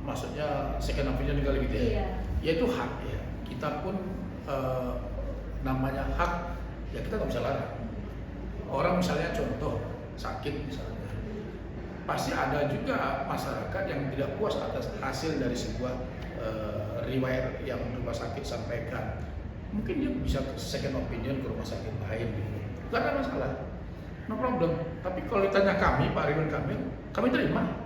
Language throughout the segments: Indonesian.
maksudnya second opinion kali gitu ya. Iya. Ya itu hak ya. Kita pun namanya hak ya kita nggak bisa larang. Orang misalnya contoh sakit misalnya, pasti ada juga masyarakat yang tidak puas atas hasil dari sebuah riwayat yang rumah sakit sampaikan. Mungkin dia bisa second opinion ke rumah sakit lain gitu. Gak ada masalah, no problem. Tapi kalau ditanya kami, Pak Ridwan Kamil, kami terima.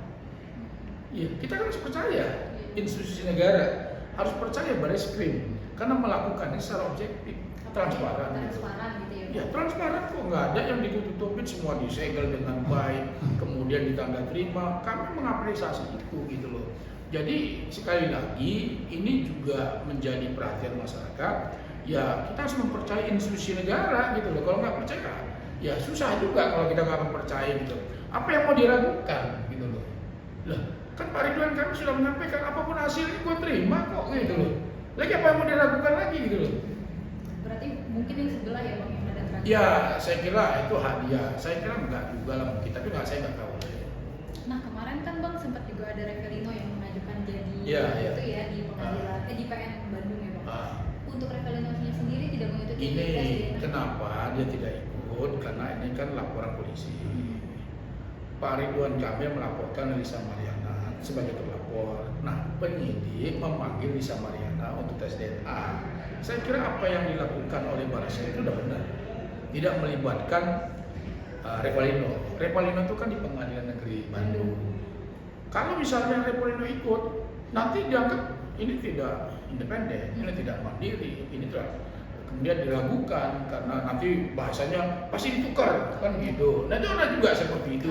Iya, kita kan harus percaya institusi negara, harus percaya Barreskrim karena melakukannya secara objektif, transparan. Transparan gitu ya. Ya transparan kok, nggak ada yang ditutup-tutupin, semua disegel dengan baik, kemudian ditanda terima. Kami mengapresiasi itu gitu loh. Jadi sekali lagi ini juga menjadi perhatian masyarakat. Ya kita harus mempercayai institusi negara gitu loh. Kalau nggak percaya, ya susah juga kalau kita nggak mempercayai gitu. Apa yang mau diragukan gitu loh. Lah kan Pak Ridwan Kamil sudah menyampaikan apapun hasilnya gue terima kok gitu loh. Lagi apa yang mau diragukan lagi gitu loh. Berarti mungkin yang sebelah ya Bang yang ada transaksi. Ya saya kira itu hadiah. Saya kira enggak juga lah mungkin, tapi saya nggak tahu. Nah kemarin kan Bang sempat juga ada Revelino yang mengajukan jadi itu ya di pengadilan di PN Bandung ya Bang. Untuk Revelino-nya sendiri tidak mengikuti Ini tes DNA. kenapa dia tidak ikut? Karena ini kan laporan polisi. Pak Ridwan Kamil melaporkan Lisa Mariana sebagai terlapor. Nah, penyidik memanggil Lisa Mariana untuk tes DNA. Saya kira apa yang dilakukan oleh Barreskrim itu sudah benar. Tidak melibatkan Revalino. Revalino itu kan di Pengadilan Negeri Bandung. Kalau misalnya Revalino ikut, nanti dianggap ini tidak independen, ini tidak mandiri, ini tidak, kemudian diragukan karena nanti bahasanya pasti ditukar kan gitu. Nah itu ada juga seperti itu,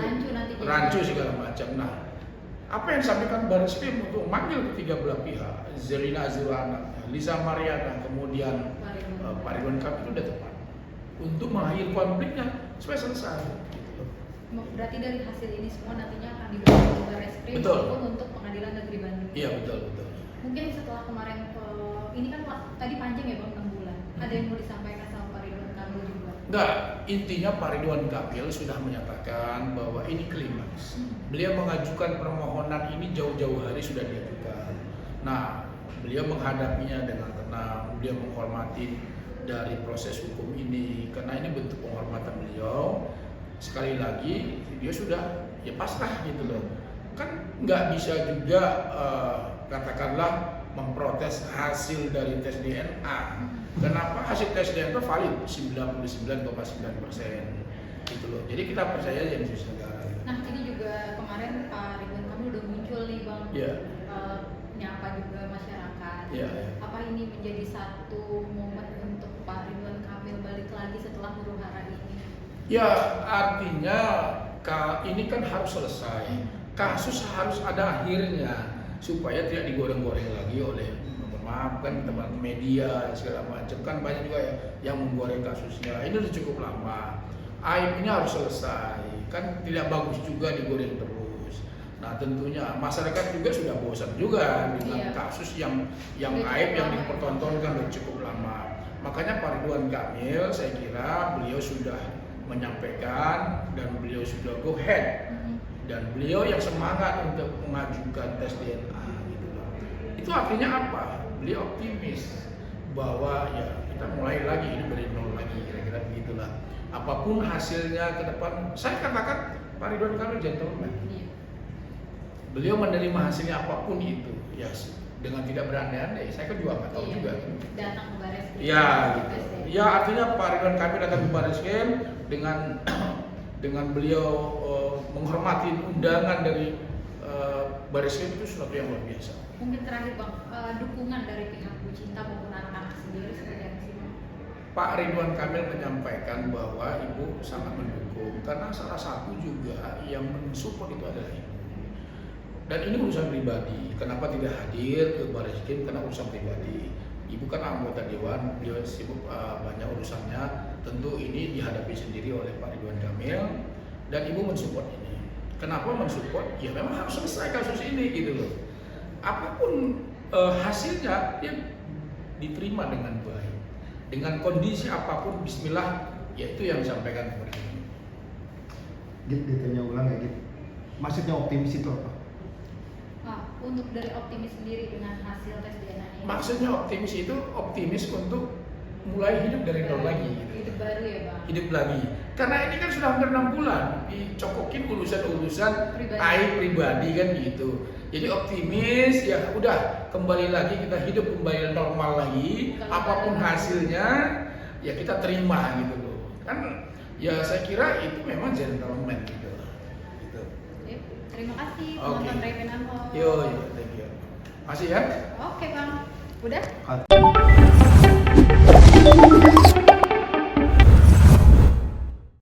rancu segala macam. Nah apa yang disampaikan Barreskrim untuk memanggil ketiga belah pihak, Zelina Azulana, Lisa Mariana, kemudian Pak Ridwan Kamil itu sudah tepat untuk mengakhiri konfliknya supaya selesai. Gitu. Berarti dari hasil ini semua nantinya akan diberikan ke Barreskrim maupun untuk Pengadilan Negeri Bandung. Iya betul. Mungkin setelah kemarin ini kan tadi panjang ya Bang 6 bulan. Ada yang mau disampaikan sama Pak Ridwan Kamil juga? Enggak, intinya Pak Ridwan Kamil sudah menyatakan bahwa ini klimaks. Beliau mengajukan permohonan ini jauh-jauh hari sudah diajukan. Nah, beliau menghadapinya dengan tenang, beliau menghormati dari proses hukum ini karena ini bentuk penghormatan beliau. Sekali lagi dia sudah ya pasrah gitu loh. Kan nggak bisa juga katakanlah memprotes hasil dari tes DNA. Kenapa hasil tes DNA itu valid 99,9% gitu loh. Jadi kita percaya aja institusi negara. Nah ini juga kemarin Pak Ridwan Kamil udah muncul nih Bang, nyapa juga masyarakat. Apa ini menjadi satu momen untuk Pak Ridwan Kamil balik lagi setelah huru hara ini? Ya artinya ini kan harus selesai. Kasus harus ada akhirnya supaya tidak digoreng-goreng lagi oleh, mohon maaf kan teman media segala macam, kan banyak juga yang menggoreng kasusnya. Ini sudah cukup lama, aib ini harus selesai, kan tidak bagus juga digoreng terus. Nah tentunya masyarakat juga sudah bosan juga dengan kasus yang aib yang dipertontonkan sudah cukup lama. Makanya Pak Ridwan Kamil saya kira beliau sudah menyampaikan dan beliau sudah go ahead. Dan beliau yang semangat untuk mengajukan tes DNA gitu loh. Itu artinya apa? Beliau optimis bahwa ya kita mulai lagi ini dari nol lagi, kira-kira begitulah. Apapun hasilnya ke depan, saya katakan Pak Ridwan Kamil gentleman. Beliau menerima hasilnya apapun itu, ya dengan tidak berandai-andai. Saya kan juga nggak tahu juga. Datang ke Barreskrim. Ya, gitu. Ya artinya Pak Ridwan Kamil datang ke Barreskrim dengan beliau menghormati undangan dari Barreskrim itu sesuatu yang luar biasa. Mungkin terakhir Bang, dukungan dari pihak Bu Cinta maupun anak-anak sendiri seperti apa sih Bang? Pak Ridwan Kamil menyampaikan bahwa Ibu sangat mendukung karena salah satu juga yang mensupport itu adalah Ibu. Dan ini urusan pribadi. Kenapa tidak hadir ke Barreskrim? Karena urusan pribadi. Ibu kan anggota dewan, beliau sibuk banyak urusannya. Tentu ini dihadapi sendiri oleh Pak Ridwan Kamil dan Ibu mensupport ini. Kenapa mensupport? Ya memang harus selesai kasus ini gitu loh. Apapun hasilnya dia diterima dengan baik. Dengan kondisi apapun bismillah, yaitu yang disampaikan kepada ini. Ditanya ulang ya gitu. Maksudnya optimis itu apa? Untuk dari optimis sendiri dengan hasil tes DNA ini. Maksudnya optimis itu optimis untuk mulai hidup dari nol lagi gitu. Hidup baru ya Bang? Hidup lagi. Karena ini kan sudah hampir 6 bulan dicokokin urusan-urusan aib pribadi kan gitu. Jadi optimis ya udah kembali lagi kita hidup kembali normal lagi. Apapun hasilnya ya kita terima gitu loh. Kan ya saya kira itu memang gentleman gitu. Terima kasih penonton Raven Unlock. Yo, thank you. Masih ya? Oke Bang, udah?